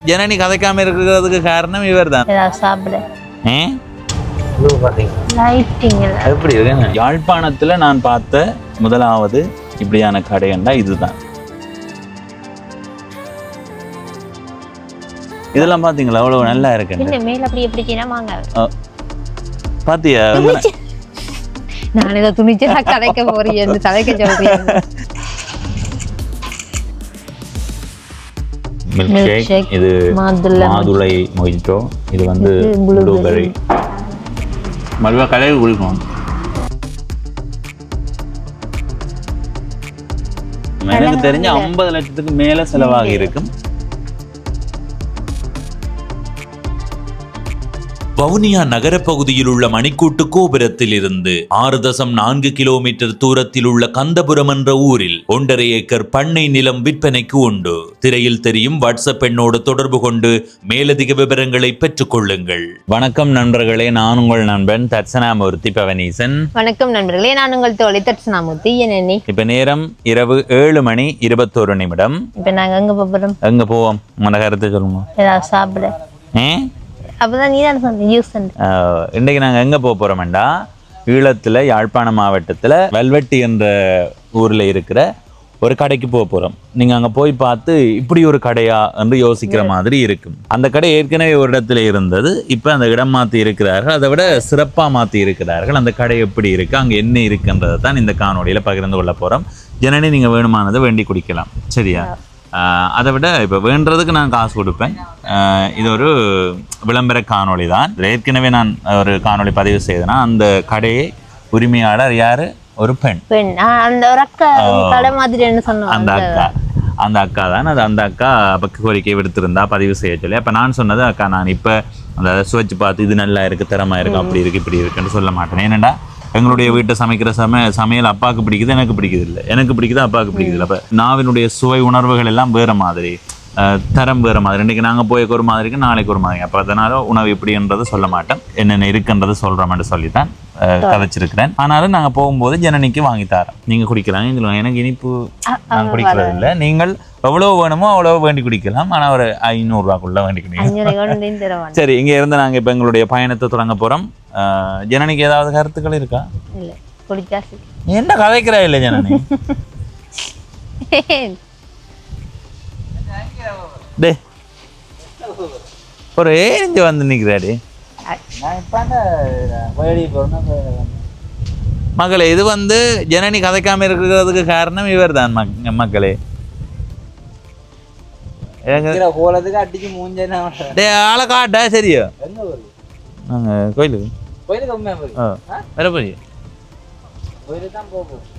ஜனனி கதைக்காம இருக்கிறதுக்கு காரணம் இவர் தான். சாப்பிட எப்படி இருக்கு? யாழ்ப்பாணத்துல நான் பார்த்த முதலாவது இப்படியான கடைன்னா இதுதான். இதெல்லாம் பாத்தீங்களா அவ்வளவு நல்லா இருக்கு. பாத்தியா நான் இதை துணிச்சு கதைக்க போறேன் கதைக்க சொல்றேன். மில்க் ஷேக், இது மாதுளை மொஜிட்டோ, இது வந்து ப்ளூபெர்ரி. மல்வா கடையில் குடிக்கும். எனக்கு தெரிஞ்ச 50 லட்சத்துக்கு மேல செலவாகி இருக்கும். வவுனியா நகரப்பகுதியில் உள்ள மணிக்கூட்டு கோபுரத்தில் இருந்து 6.4 கிலோமீட்டர் தூரத்தில் உள்ள கந்தபுரம் என்ற ஊரில் 1.5 ஏக்கர் பண்ணை நிலம் விற்பனைக்கு உண்டு. திரையில் தெரியும் வாட்ஸ்அப் எண்ணோடு தொடர்பு கொண்டு மேலதிக விவரங்களை பெற்றுக் கொள்ளுங்கள். வணக்கம் நண்பர்களே, நான் உங்கள் நண்பன் தட்சணாமூர்த்தி பவனீசன். வணக்கம் நண்பர்களே, நான் உங்கள் தோழி தட்சணாமூர்த்தி. இப்ப நேரம் இரவு 7:21. இப்ப நாங்க எங்க போவோம்? உங்க கருத்தை சொல்லுங்க. சாப்பிட. இன்றைக்கு நாங்கள் எங்கே போகிறோம்டா, ஈழத்தில் யாழ்ப்பாணம் மாவட்டத்தில் வெல்வெட்டி என்ற ஊரில் இருக்கிற ஒரு கடைக்கு போகிறோம். நீங்கள் அங்கே போய் பார்த்து இப்படி ஒரு கடையா என்று யோசிக்கிற மாதிரி இருக்கும். அந்த கடை ஏற்கனவே ஒரு இடத்துல இருந்தது, இப்போ அந்த இடம் மாற்றி இருக்கிறார்கள். அதை விட சிறப்பாக மாற்றி இருக்கிறார்கள். அந்த கடை எப்படி இருக்குது, அங்கே என்ன இருக்குன்றதை தான் இந்த காணொலியில் பகிர்ந்து கொள்ள போகிறோம். ஜனனி நீங்கள் வேணுமானதை வேண்டி குடிக்கலாம், சரியா? அதை விட இப்போ வேண்டதுக்கு நான் காசு கொடுப்பேன். இது ஒரு விளம்பர காணொளி தான். ஏற்கனவே நான் ஒரு காணொளி பதிவு செய்தேன்னா அந்த கடையை உரிமையாளர் யாரு? ஒரு பெண். அந்த அக்கா தான். அது அந்த அக்கா பக்க கோரிக்கை விடுத்திருந்தா பதிவு செய்ய சொல்லி. அப்போ நான் சொன்னது, அக்கா நான் இப்போ அந்த சுவைச்சு பார்த்து இது நல்லா இருக்குது, திறமா இருக்குது, அப்படி இருக்குது, இப்படி இருக்குன்னு சொல்ல மாட்டேன். ஏன்னெண்டா எங்களுடைய வீட்டை சமைக்கிற சமையல் அப்பாவுக்கு பிடிக்குது, எனக்கு பிடிக்குது இல்லை, எனக்கு பிடிக்குது, அப்பாவுக்கு பிடிக்குது இல்லை. அப்போ நாவினுடைய சுவை உணர்வுகள் எல்லாம் வேறு மாதிரி, தரம் வேறு மாதிரி. இன்றைக்கி நாங்கள் போய்க்கு ஒரு மாதிரிக்கு, நாளைக்கு ஒரு மாதிரி. அப்போ அதனால உணவு இப்படின்றது சொல்ல மாட்டேன், என்னென்ன இருக்குன்றது சொல்கிறோம்னு சொல்லித்தான் கதைச்சிருக்கிறேன். ஆனாலும் நாங்கள் போகும்போது ஜனனிக்கு வாங்கி தரோம். நீங்கள் குடிக்கிறாங்க, எனக்கு இனிப்பு நான் குடிக்கிறது இல்லை. நீங்கள் எவ்வளோ வேணுமோ அவ்வளோ வேண்டி குடிக்கலாம். ஆனால் ஒரு 500 ரூபாக்குள்ள வேண்டி குடிக்கலாம். சரி, இங்கே இருந்து நாங்கள் இப்போ எங்களுடைய பயணத்தை தொடங்க போகிறோம். ஜனனிக்கு ஏதாவது கருத்துக்கள் இருக்கா? என்ன கதைக்கிறா இல்லை ஜனனி? டே ஒரு ஏஞ்சு வந்து நிற்கிறாடி மக்களே. இது வந்து ஜனனி கதைக்காம இருக்கிறதுக்கு காரணம் இவர் தான் மக்களே. ஆளை காட்டா சரியா? நாங்கள் கோயிலுக்கு வர போய்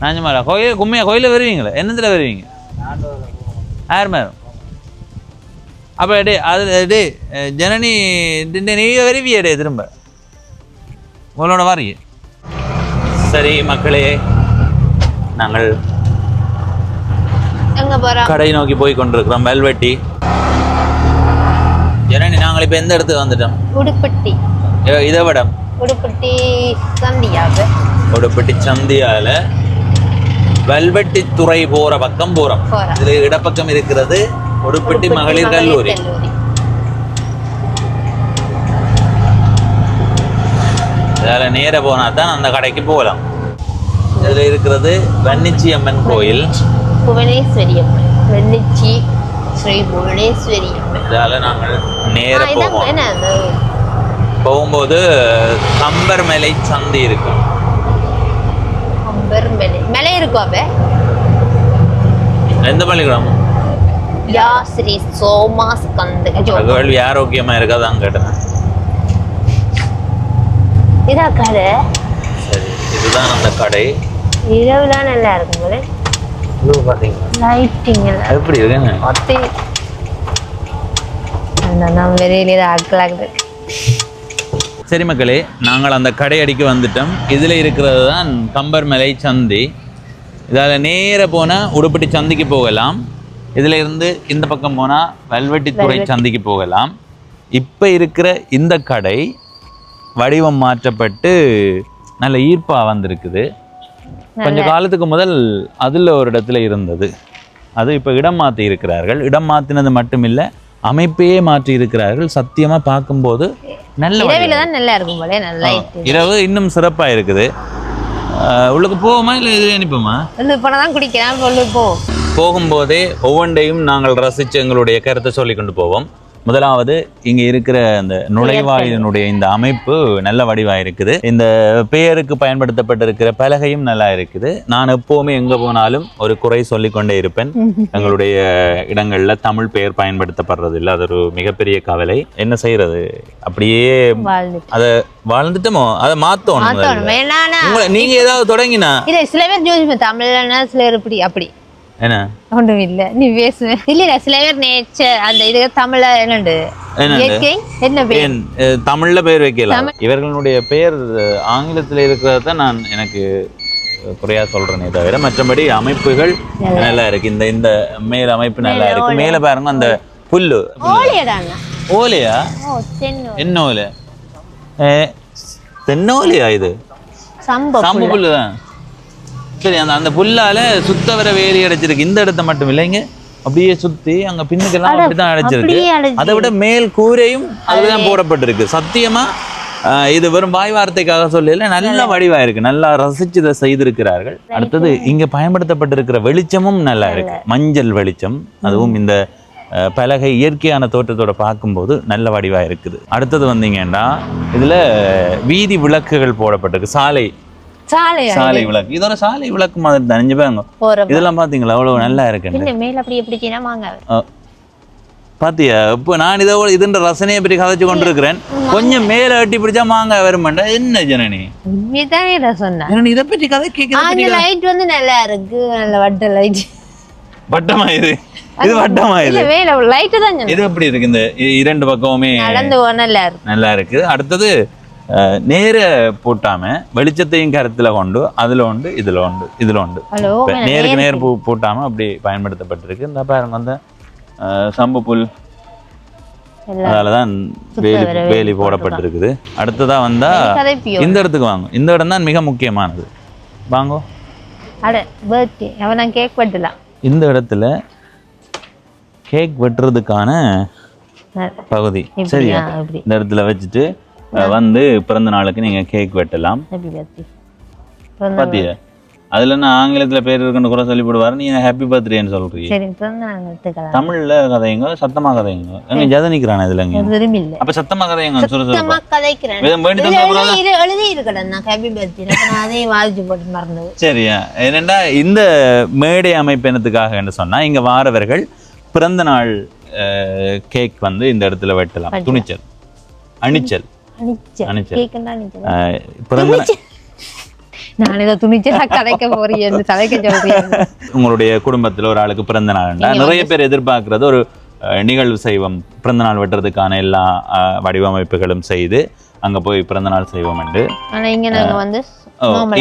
நாஞ்சமாரா கோயில் கும்மையா கோயிலில் வருவீங்களா? என்னத்துல வருவீங்க? யார் மேடம்? அப்போ டே அது டே ஜனனி நீங்கள் வருவியடே திரும்ப உங்களோட வாரிய. சரி மக்களே, நாங்கள் கடை நோக்கி போய் கொண்டிருக்கிறோம், வெல்வெட்டி. ஜனனி நாங்கள் இப்போ எந்த இடத்துக்கு வந்துட்டோம்? உடுப்பட்டி. இதை விட உடுப்பட்டி சந்தியால வெல்வெட்டி துறை போற பக்கம் போறோம். இதுல இடப்பக்கம் இருக்கிறது உடுப்பட்டி மகளிர் கல்லூரி. இதால நேர போனா தான் அந்த கடைக்கு போகலாம். இதுல இருக்கிறது வன்னிச்சி அம்மன் கோயில், புவனேஸ்வரி அம்மன், வன்னிச்சி ஸ்ரீ புவனேஸ்வரி அம்மன். இதால நாங்கள் நேர போகும்போது கம்பர்மலை சந்தி இருக்கும். மலை இருக்கும். அப்ப எந்த பள்ளிக்கூடம்? ஸ்ரீ சோமாஸ்கந்த கேள்வி ஆரோக்கியமா இருக்காதான் கேட்டேன். இதா கடை. சரி, இதுதான் அந்த கடை. இரவுலாம் நல்லா இருக்கும். லைட்டிங் எப்படி இருக்குங்க? சரி மக்களே, நாங்கள் அந்த கடையடிக்கு வந்துட்டோம். இதில் இருக்கிறது தான் கம்பர்மலை சந்தி. இதால் நேர போனால் உடுப்பட்டி சந்திக்கு போகலாம். இதில் இருந்து இந்த பக்கம் போனால் வெல்வெட்டி துறை சந்திக்கு போகலாம். இப்போ இருக்கிற இந்த கடை வடிவம் மாற்றப்பட்டு நல்ல ஈர்ப்பாக வந்திருக்குது. கொஞ்ச காலத்துக்கு முதல் அதில் ஒரு இடத்துல இருந்தது. அது இப்போ இடம் மாற்றி இருக்கிறார்கள். இடம் மாற்றினது மட்டும் இல்லை, அமைப்பையே மாற்றி இருக்கிறார்கள். சத்தியமா பார்க்கும்போது நல்ல இரவில தான் நல்லா இருக்கும் போல, நல்லா இரவு இன்னும் சிறப்பா இருக்குது. உள்ளுக்கு போவோமா இல்லை இது அனுப்புமா? போனதான் குடிக்கிறேன் போகும்போதே ஒவ்வொன்றையும் நாங்கள் ரசித்து எங்களுடைய கருத்தை சொல்லி கொண்டு போவோம். முதலாவது இங்க இருக்கிற அந்த நுழைவாயிலினுடைய இந்த அமைப்பு நல்ல வடிவாக இருக்குது. இந்த பெயருக்கு பயன்படுத்தப்பட்டிருக்கிற பலகையும் நல்லா இருக்குது. நான் எப்பவுமே எங்க போனாலும் ஒரு குறை சொல்லிக்கொண்டே இருப்பேன், எங்களுடைய இடங்கள்ல தமிழ் பெயர் பயன்படுத்தப்படுறது இல்லை. அது ஒரு மிகப்பெரிய கவலை. என்ன செய்யறது, அப்படியே அதை வாழ்ந்துட்டோமோ அதை மாத்தணும். நீங்க ஏதாவது தொடங்கினா இல்ல சில பேர் தமிழ்னா சில பேர் இப்படி அப்படி என்ன ஒன்றும் இல்ல நீ பேசுவேன் இல்ல சில பேர் நேச்சர் அந்த இது தமிழ்ல என்னண்டு என்ன பேர் தமிழ்ல பெயர் வைக்கலாம். இவர்களுடைய பெயர் ஆங்கிலத்தில் இருக்கிறத நான் எனக்கு குறையா சொல்றேனே தவிர மற்றபடி அமைப்புகள் நல்லா இருக்கு. இந்த மேல் அமைப்பு நல்லா இருக்கு. மேல பாருங்க அந்த புல்லு ஓலையா, என்ன ஓலை? தென்னோலையா? இது சம்பு புல்லு தான். சரி, அந்த புல்லால சுத்த வர வேலி அடைச்சிருக்கு. இந்த இடத்த மட்டும் இல்லைங்க, அப்படியே சுத்தி அங்க பின்னுக்கெல்லாம் அப்படிதான் அடைச்சிருக்கு. அதை விட மேல் கூரையும் அதுதான் போடப்பட்டிருக்கு. சத்தியமா இது வெறும் வாய் வார்த்தைக்காக சொல்லல, நல்ல வடிவா இருக்கு. நல்லா ரசிச்சு இதை செய்திருக்கிறார்கள். அடுத்தது இங்க பயன்படுத்தப்பட்டிருக்கிற வெளிச்சமும் நல்லா இருக்கு, மஞ்சள் வெளிச்சம். அதுவும் இந்த பலகை இயற்கையான தோற்றத்தோட பார்க்கும்போது நல்ல வடிவா இருக்குது. அடுத்தது வந்தீங்கன்னா இதுல வீதி விளக்குகள் போடப்பட்டிருக்கு. சாலை விளக்கு, இதோட சாலை விளக்கு மாதிரி தனிஞ்சு பாருங்க. இதெல்லாம் பாத்தீங்களா அவ்வளவு நல்லா இருக்கு. பாத்தியா, இப்போ நான் இதுன்ற ரசனையை பற்றி கதைச்சு கொண்டிருக்கிறேன். கொஞ்சம் மேல அட்டி பிடிச்சா மாங்காய் வருமாண்டா. என்ன ஜனனி இதை பற்றி கதை கேட்க லைட் வந்து நல்லா இருக்கு. நல்ல வட்ட லைட். வட்டமா இது வட்டமா இது லைட் தான். இது எப்படி இருக்கு? இந்த இரண்டு பக்கமுமே நல்லா இருக்கு. அடுத்தது நேர போட்டாம வெளிச்சத்தையும் கருத்துல கொண்டு அதுல உண்டு இதுல உண்டு நேருக்கு நேர் போட்டாம அப்படி பயன்படுத்தப்பட்டிருக்கு. இந்த பாருங்க அந்த சம்பு புல், அதனாலதான் வேலி போடப்பட்டிருக்குது. அடுத்ததா வந்தா இந்த இடத்துக்கு வாங்க. இந்த இடம் தான் மிக முக்கியமானது. வாங்கோ. இந்த இடத்துல கேக் வெட்டுறதுக்கான பகுதி சரியா? இந்த இடத்துல வச்சுட்டு வந்து பிறந்த நாளுக்கு நீங்க கேக் வெட்டலாம். பாத்தியா, அதுல என்ன ஆங்கிலத்துல பேர் இருக்குன்னு கூட சொல்லி போடுவாரு. நீங்க ஹாப்பி பர்த்டேன்னு சொல்றீங்க. தமிழ்ல கதைங்க, சத்தமா கதைங்க. எங்க ஜதனிக்கிறான இதுல அப்ப சத்தமா கதைங்க. சரியா? என்னண்டா இந்த மேடை அமைப்பு என்னத்துக்காக என்று சொன்னா, இங்க வாரவர்கள் பிறந்த நாள் கேக் வந்து இந்த இடத்துல வெட்டலாம். துணிச்சல், அணிச்சல், உங்களுடைய குடும்பத்துல ஒரு ஆளுக்கு பிறந்த நாள் நிறைய பேர் எதிர்பார்க்கறது ஒரு நிகழ்வு செய்வோம். பிறந்த நாள் வெட்டுறதுக்கான எல்லா வடிவமைப்புகளும் செய்து அங்க போய் பிறந்த நாள் செய்வோம் என்று.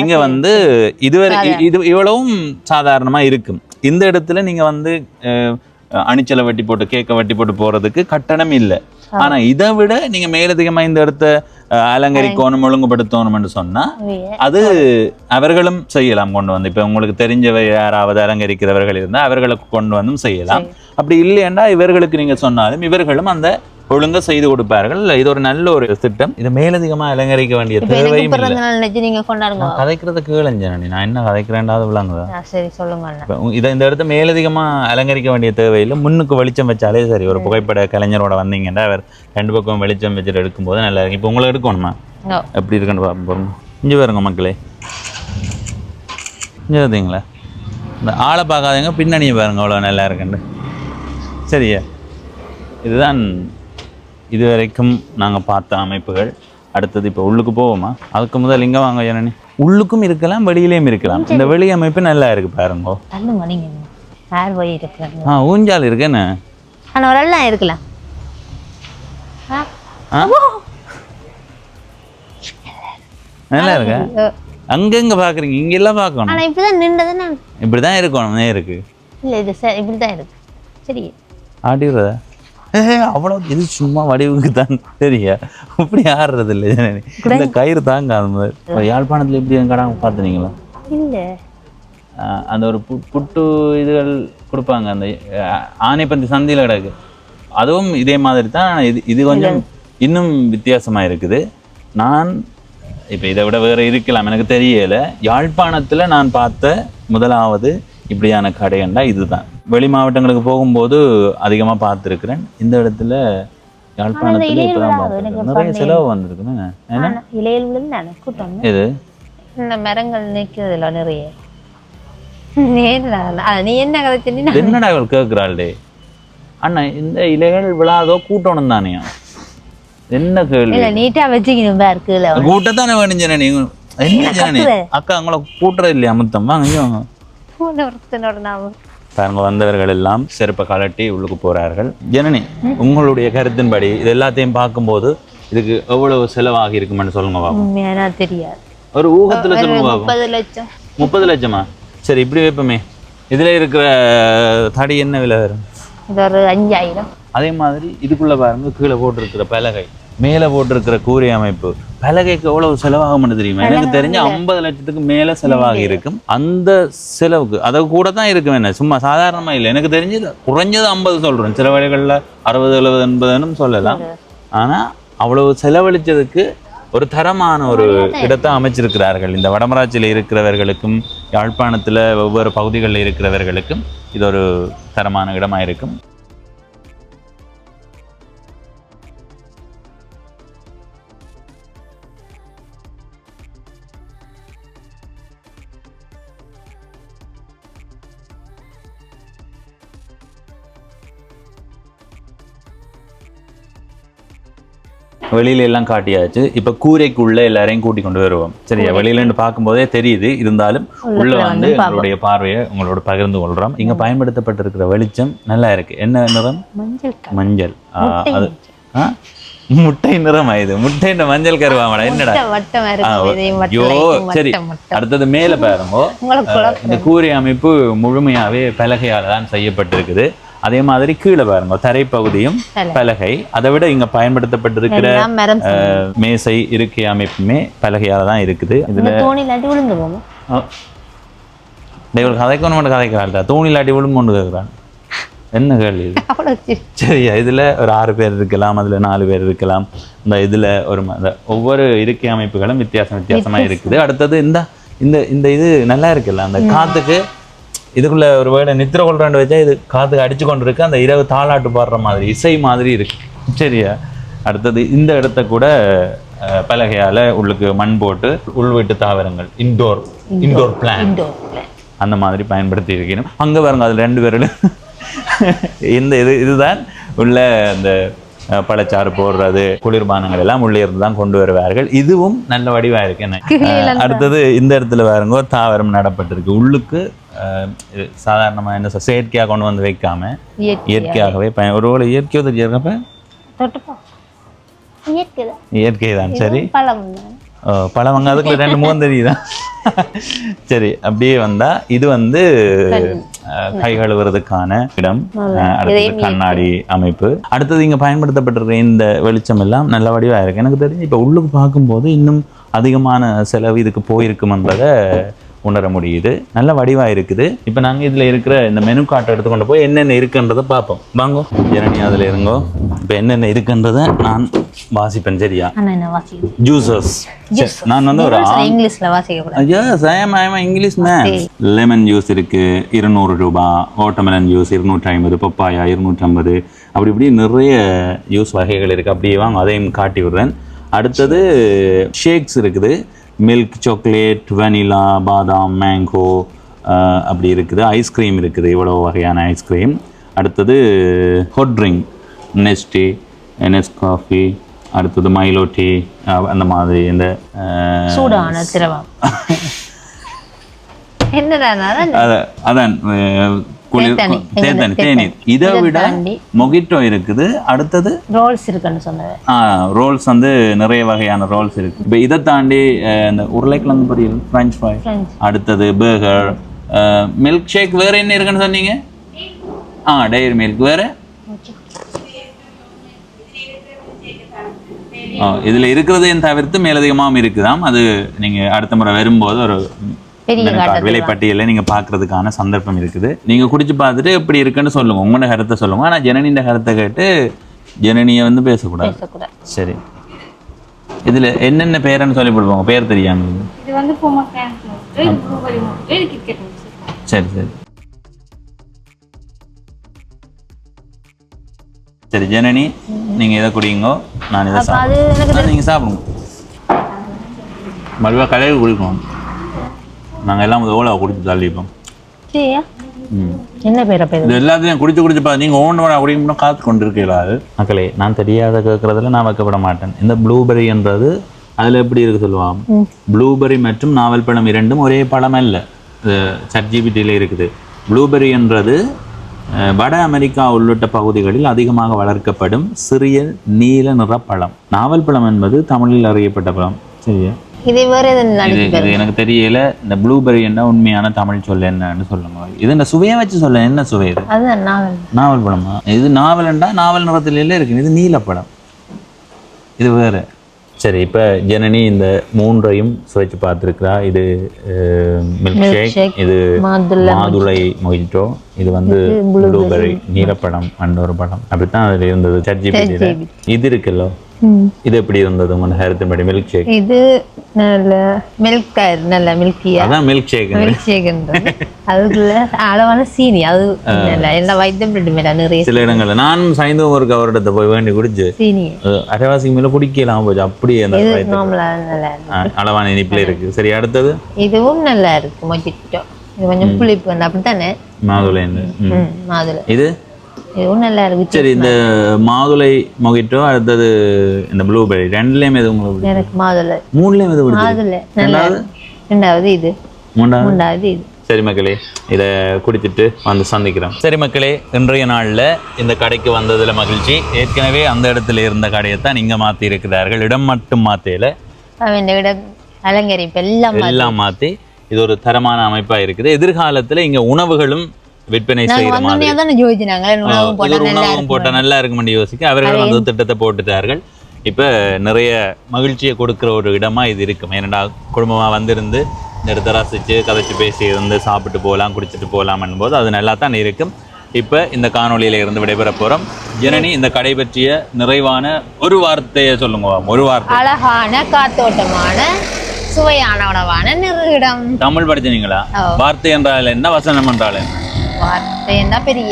இங்க வந்து இதுவரை இவ்வளவும் சாதாரணமா இருக்கும். இந்த இடத்துல நீங்க வந்து அணிச்சலை வெட்டி போட்டு கேக்கை வெட்டி போட்டு போறதுக்கு கட்டணம் இல்லை. ஆனா இதை விட நீங்க மேலதிகமா இந்த இடத்த அலங்கரிக்கணும், ஒழுங்குபடுத்தணும்னு சொன்னா அது அவர்களும் செய்யலாம். கொண்டு வந்து இப்ப உங்களுக்கு தெரிஞ்சவை யாராவது அலங்கரிக்கிறவர்கள் இருந்தா அவர்களுக்கு கொண்டு வந்தும் செய்யலாம். அப்படி இல்லையா இவர்களுக்கு நீங்க சொன்னாலும் இவர்களும் அந்த ஒழுங்கா செய்து கொடுப்பார்கள். இது ஒரு நல்ல ஒரு திட்டம். இதை மேலதிகமா அலங்கரிக்க வேண்டிய தேவையும் கதைக்கிறத கேளுஞ்சனி. நான் என்ன கதைக்கிறேன்டாவது விளங்குதா? இதை இந்த இடத்த மேலதிகமா அலங்கரிக்க வேண்டிய தேவையில்லை. முன்னுக்கு வெளிச்சம் வச்சாலே சரி. ஒரு புகைப்பட கலைஞரோட வந்தீங்கன்னா அவர் ரெண்டு பக்கம் வெளிச்சம் வச்சுட்டு எடுக்கும்போது நல்லா இருக்கு. இப்போ உங்களுக்கு எடுக்கணுமா? எப்படி இருக்குன்னு பார்ப்போம். இங்கே பாருங்க மக்களே, இங்கே பார்த்தீங்களா? இந்த ஆளை பார்க்காதீங்க, பின்னணியை பாருங்க அவ்வளோ நல்லா இருக்குன்னு. சரியா? இதுதான் இதுவரைக்கும் நாங்கள் பார்த்த அமைப்புகள். அடுத்தது இப்போ உள்ளுக்கு போவோமா? அதுக்கு முதல் இங்கே வாங்க ஜனனி. உள்ளுக்கும் இருக்கலாம், வெளியிலையும் இருக்கலாம். இந்த வெளி அமைப்பு நல்லா இருக்கு பாருங்க. ஊஞ்சால் இருக்குன்னு இருக்கலாம். நல்லா இருக்கு. அங்கங்க பாக்குறீங்க, இங்க எல்லாம் பார்க்கணும். இப்படிதான் இருக்கணும். நேருக்கு இப்படிதான் இருக்கு. சரி, ஆடிடுறதா? அவ்வளவு இது சும்மா வடிவுக்கு தான். சரியா? இப்படி ஆடுறது இல்லை. இந்த கயிறு தாங்க அந்த மாதிரி. யாழ்ப்பாணத்துல எப்படி கடாங்க பார்த்துனீங்களா? இல்ல, அந்த ஒரு புட்டு இதுகள் கொடுப்பாங்க. அந்த ஆனைப்பந்தி சந்தையில கிடக்கு. அதுவும் இதே மாதிரி தான். இது கொஞ்சம் இன்னும் வித்தியாசமா இருக்குது. நான் இப்போ இதை விட வேற இருக்கலாம் எனக்கு தெரியல. யாழ்ப்பாணத்துல நான் பார்த்த முதலாவது இப்படியான கடையண்டா இதுதான். வெளி மாவட்டங்களுக்கு போகும்போது அதிகமா பார்த்துருக்கிறேன். இந்த இடத்துல யாழ்ப்பாணத்துல இப்பதான் பார்த்துருக்கேன். நிறைய செலவு வந்திருக்குன்னு. இது இந்த மரங்கள் நிற்கிறதுல நிறைய நீ என்ன கதை சொல்லி என்னடா இவள் கேட்கிறாள்டே அண்ணா இந்த இலைகள் விழாதோ கூட்டணும் தானே என்ன கேள்வி நீட்டா வச்சுக்கணும் இருக்குல்ல கூட்டத்தானே வேணும் ஜனனி என்ன ஜனனி அக்கா அவங்கள கூட்டுறது இல்லையா முத்தம் வாங்க பாருங்க வந்தவர்கள் எல்லாம் செருப்பை கலட்டி உள்ளுக்கு போறார்கள். ஜனனி உங்களுடைய கருத்தின்படி இது எல்லாத்தையும் பார்க்கும்போது இதுக்கு எவ்வளவு செலவாகி இருக்குமென்னு சொல்லுங்க பாப்போம். தெரியாது ஒரு ஊகத்துல சொல்லுங்க பாப்போம். 30 லட்சம். 30 லட்சமா? சரி இப்படி வைப்போமே. இதுல இருக்கிற தடி என்ன விலை வரும்? இது ஒரு 5000. அதே மாதிரி இதுக்குள்ள பாருங்க கீழே போட்டிருக்கிற பலகை, மேல போட்டிருக்கிற கூரை அமைப்பு, பலகைக்கு எவ்வளவு செலவாகும்னு தெரியுமா? எனக்கு தெரிஞ்ச 50 லட்சத்துக்கு மேல செலவாகி இருக்கும். அந்த செலவுக்கு அதை கூட தான் இருக்கும். என்ன சும்மா சாதாரணமா இல்லை. எனக்கு தெரிஞ்சு குறைஞ்சது 50 சொல்றேன். சில வழிகளில் 60, 70, 80 சொல்லலாம். ஆனா அவ்வளவு செலவழிச்சதுக்கு ஒரு தரமான ஒரு இடத்தை அமைச்சிருக்கிறார்கள். இந்த வடமராட்சியில் இருக்கிறவர்களுக்கும் யாழ்ப்பாணத்துல ஒவ்வொரு பகுதிகளில் இருக்கிறவர்களுக்கும் இது ஒரு தரமான இடமா இருக்கும். வெளியில எல்லாம் காட்டியாச்சு. இப்ப கூரைக்குள்ள எல்லாரையும் கூட்டி கொண்டு வருவோம். சரியா? வெளியில இருந்து பார்க்கும்போதே தெரியுது. இருந்தாலும் உள்ள வந்து எங்களுடைய பார்வையை உங்களோட பகிர்ந்து கொள்றோம். இங்க பயன்படுத்தப்பட்டிருக்கிற வெளிச்சம் நல்லா இருக்கு. என்ன நிறம்? மஞ்சள். அது முட்டை நிறம் ஆயுது. முட்டை மஞ்சள் கருவாமடா என்னடா? ஐயோ சரி. அடுத்தது மேல பாருங்க. இந்த கூரை அமைப்பு முழுமையாவே பலகையால தான் செய்யப்பட்டிருக்குது. அதே மாதிரி கீழே பாருங்க தரைப்பகுதியும் பலகை. அதை விட இங்க பயன்படுத்தப்பட்டிருக்கிற மேசை இருக்கை அமைப்புமே பலகையால தான் இருக்குது. இதுல கதைக்கணும் கதைக்கிறாள். தோணி இல்லாட்டி விழுந்து கொண்டு கேட்கிறான். என்ன கேள்வி இது? சரியா? இதுல ஒரு 6 பேர் இருக்கலாம், அதுல 4 பேர் இருக்கலாம். இந்த இதுல ஒரு ஒவ்வொரு இருக்கை அமைப்புகளும் வித்தியாசமா இருக்குது. அடுத்தது இந்த இது நல்லா இருக்குல்ல, அந்த காத்துக்கு இதுக்குள்ள ஒரு வேளை நித்திர கொள்றாண்டு வச்சா இது காத்துக்கு அடிச்சு கொண்டு இருக்கு. அந்த இரவு தாளாட்டு பாடுற மாதிரி இசை மாதிரி இருக்கு. சரியா? அடுத்தது இந்த இடத்த கூட பலகையால உள்ளுக்கு மண் போட்டு உள்வீட்டு தாவரங்கள் இன்டோர் பிளான் அந்த மாதிரி பயன்படுத்தி இருக்கணும். அங்க பாருங்க அதுல 2 பேரும் இந்த இதுதான் உள்ள அந்த பழச்சாறு போடுறது, குளிர்பானங்கள் எல்லாம் உள்ளே இருந்து தான் கொண்டு வருவார்கள். இதுவும் நல்ல வடிவா இருக்கு. என்ன அடுத்தது இந்த இடத்துல பாருங்க தாவரம் நடப்பட்டிருக்கு. உள்ளுக்கு சாதாரணமா என்ன செயற்கையா கொண்டு வந்து வைக்காம இயற்கையாகவே ஒருவேளை இயற்கையோ தெரியாதப்ப இயற்கை தான். சரி பழம் அதுக்குள்ள 2 3 தெரியுதான். சரி அப்படியே வந்தா இது வந்து கை கழுவுறதுக்கான இடம். அடுத்தது கண்ணாடி அமைப்பு. அடுத்தது இங்க பயன்படுத்தப்பட்டிருக்க இந்த வெளிச்சம் எல்லாம் நல்ல வடிவா இருக்கு. எனக்கு தெரிஞ்சு இப்ப உள்ளுக்கு பார்க்கும்போது இன்னும் அதிகமான செலவு இதுக்கு போயிருக்கும்ன்றதை உணர முடியுது. நல்ல வடிவா இருக்குது. இப்ப நாங்க இதுல இருக்கிற இந்த மெனு கார்ட்டை எடுத்துக்கொண்டு போய் என்னென்ன இருக்குன்றதை பார்ப்போம். வாங்கோ ஜனனி அதுல இருங்கோ. இப்ப என்னென்ன இருக்குன்றதை நான் வாசிப்பேன். சரியா? ஜூசஸ் நான் வந்து ஒரு இங்கிலீஷ்ல வாசிக்க இங்கிலீஷ் லெமன் ஜூஸ் இருக்கு 200 ரூபாய், வாட்டர்மெலன் ஜூஸ் 250, பப்பாயா 250, அப்படி இப்படி நிறைய ஜூஸ் வகைகள் இருக்கு. அப்படியே வாங்க அதையும் காட்டி விடுறேன். அடுத்தது ஷேக்ஸ் இருக்குது. மில்க், சாக்லேட், வெனிலா, பாதாம், மேங்கோ அப்படி இருக்குது. ஐஸ்கிரீம் இருக்குது. இவ்வளோ வகையான ஐஸ்கிரீம். அடுத்தது ஹாட் ட்ரிங்க், நெஸ்டி, நெஸ்காஃபி, அடுத்தது மைலோ டீ, அந்த மாதிரி இந்த சூடான திரவம் அதான் தேநீர். இதை விட மொகிட்டோ இருக்குது. அடுத்தது ரோல்ஸ் இருக்குன்னு சொன்னது. ரோல்ஸ் வந்து நிறைய வகையான ரோல்ஸ் இருக்கு. இப்போ இதை தாண்டி இந்த உருளைக்கிழங்கு பொரியல், ஃப்ரெஞ்ச் ஃப்ரை, அடுத்தது பர்கர், மில்க் ஷேக். வேற என்ன இருக்குன்னு சொன்னீங்க? Dairy milk. வேற இதுல இருக்கிறதையும் தவிர்த்து மேலதிகமாகவும் இருக்குதாம். அது நீங்க அடுத்த முறை வரும்போது ஒரு விலைப்பட்டியலில் நீங்க பாக்குறதுக்கான சந்தர்ப்பம் இருக்குது. நீங்க குடிச்சு பார்த்துட்டு எப்படி இருக்குன்னு சொல்லுங்க, உங்களோட கருத்தை சொல்லுங்க. ஆனா ஜனனியோட கருத்தை கேட்டு ஜனனியை வந்து பேசக்கூடாது. சரி, இதுல என்னென்ன பேருன்னு சொல்லி போடுவாங்க, பேர் தெரியாம. இது வந்து பொமக்ரானட் மோஸ்ட், இது ப்ளூபெர்ரி மோஸ்ட், இது கிட்கேட் மோஸ்ட். சரி சரி சரி ஜனனி, நீங்க இதை குடிங்க, நான் இதை சாப்பிடுங்க. நீங்க சாப்பிடுங்க. மறுபடியும் கடையில் குடிக்கணும். நாங்கள் எல்லாம் ஓலா குடிச்சு தள்ளிப்போம். என்ன பேர பேர் இது எல்லாத்தையும் குடிச்சு குடிச்சு பார்த்து நீங்கள் ஓன் குடிக்கணும் காத்து கொண்டு இருக்கலாது. மக்களே, நான் தெரியாத கேட்கறதுல நான் வைக்கப்பட மாட்டேன். இந்த ப்ளூபெரின்றது அதில் எப்படி இருக்கு சொல்லுவான், ப்ளூபெரி மற்றும் நாவல் பழம் இரண்டும் ஒரே பழம் அல்ல. ChatGPTல இருக்குது. ப்ளூபெரின்றது வட அமெரிக்கா உள்ளிட்ட பகுதிகளில் அதிகமாக வளர்க்கப்படும் சிறிய நீல நிற பழம். நாவல் பழம் என்பது தமிழில் அறியப்பட்ட பழம். சரியா? இது எனக்கு தெரியல. இந்த ப்ளூபெரி என்ன உண்மையான தமிழ் சொல்ல என்னன்னு சொல்லுங்க. இது இந்த சுவையை வச்சு சொல்ல, என்ன சுவை இது? நாவல் பழமா? இது நாவல்ண்டா நாவல் நிறத்தில இருக்கு, இது நீல பழம், இது வேற. சரி, இப்போ ஜனனி இந்த மூன்றையும் சுவைச்சு பார்த்துருக்குறா. இது மில்க் ஷேக், இது மாதுளை மொஜிட்டோ, இது வந்து ப்ளூபெரி நீலப்பழம் அண்ட் ஒரு பழம். அப்படித்தான் அதில் இருந்தது ChatGPT. இது இருக்குல்ல, இது எப்படி இருந்தது உங்க ஹேரத்தின்படி? மில்க் ஷேக் இது நல்ல மில்க், நல்ல மில்கியா, அதான் மில்க் ஷேக். மில்க் ஷேக்ன்றது அதுக்குள்ள அளவான சீனி, அது நல்ல எல்லா வைத்தியம் பிரெட் மேல நிறைய. சில இடங்கள்ல நான் சாய்ந்தும் ஒரு கவர்டத்தை போய் வேண்டி குடிச்சு சீனி அரைவாசிக்கு மேல குடிக்கலாம் போச்சு. அப்படியே அந்த அளவான இனிப்புல இருக்கு. சரி, அடுத்தது இதுவும் நல்லா இருக்கு மொஜிட்டோ. இது கொஞ்சம் புளிப்பு வந்து அப்படித்தானே, மாதுளை. மாதுளை இது இதுவும் நல்லா இருக்கு. சரி, இந்த மாதுளை மொஜிட்டோ, அடுத்தது இந்த ப்ளூபெரி, ரெண்டுலயும் எது உங்களுக்கு? எனக்கு மாதுளை. மூணுலயும் எது? மாதுளை. ரெண்டாவது இது, மூணாவது இது. சரி மக்களே, இதை குடிச்சிட்டு வந்து சந்திக்கிறோம். சரி மக்களே, இன்றைய நாளில் இந்த கடைக்கு வந்ததில் மகிழ்ச்சி. ஏற்கனவே அந்த இடத்துல இருந்த கடையை தான் இங்கே மாற்றி இருக்கிறார்கள். இடம் மட்டும் மாற்றல, அலங்கரிப்பு எல்லாம் மாற்றி இது ஒரு தரமான அமைப்பாக இருக்குது. எதிர்காலத்தில் இங்கே உணவுகளும் விற்பனை செய்கிற மாதிரி உணவும் போட்டால் நல்லா இருக்குமென்னு யோசிக்க அவர்கள் வந்து திட்டத்தை போட்டுட்டார்கள். இப்போ நிறைய மகிழ்ச்சியை கொடுக்குற ஒரு இடமா இது இருக்கும். ஏன்னா குடும்பமாக வந்திருந்து நிறுத்த ரசித்து கதைச்சு பேசி இருந்து சாப்பிட்டு போகலாம், குடிச்சிட்டு போகலாம்னும் போது அது நல்லா தான் இருக்கும். இப்போ இந்த காணொலியில இருந்து விடைபெற போகிறோம். ஜனனி, இந்த கடை பற்றிய நிறைவான ஒரு வார்த்தையை சொல்லுங்க. ஒரு வார்த்தை. அழகான, காத்தோட்டமான, சுவையான உணவான நிறுவிடம். தமிழ் படிச்சீங்களா? வார்த்தை என்றால் என்ன, வசனம் என்றால் என்ன? வார்த்தை என்ன, பெரிய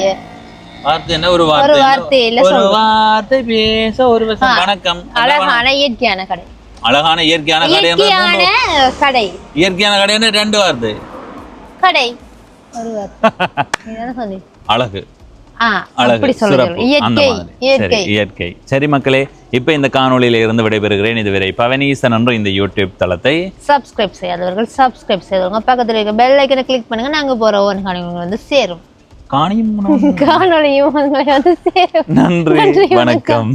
வார்த்தை என்ன, ஒரு வார்த்தை இல்ல, ஒரு வார்த்தை பேச ஒரு வசனம். வணக்கம். அழகான இயற்கையான கடை. அழகான இயற்கையான கடை. கடை இயற்கையான கடை ரெண்டு வார்த்தை. கடை ஒரு வார்த்தை. அழகு, அழகு, சிறப்பு, இயற்கை. சரி மக்களே, இப்ப இந்த காணொலியில இருந்து விடைபெறுகிறேன். இதுவரை பவனீசன் என்ற இந்த யூடியூப் தளத்தை சப்ஸ்கிரைப் செய்யாதவர்கள் சப்ஸ்கிரைப் செய்தவங்க பக்கத்துல இருக்க பெல் ஐக்கனை கிளிக் பண்ணுங்க. நாங்க போற ஒவ்வொரு காணொலியும் வந்து சேரும். காணொலியும் வந்து சேரும். நன்றி, வணக்கம்.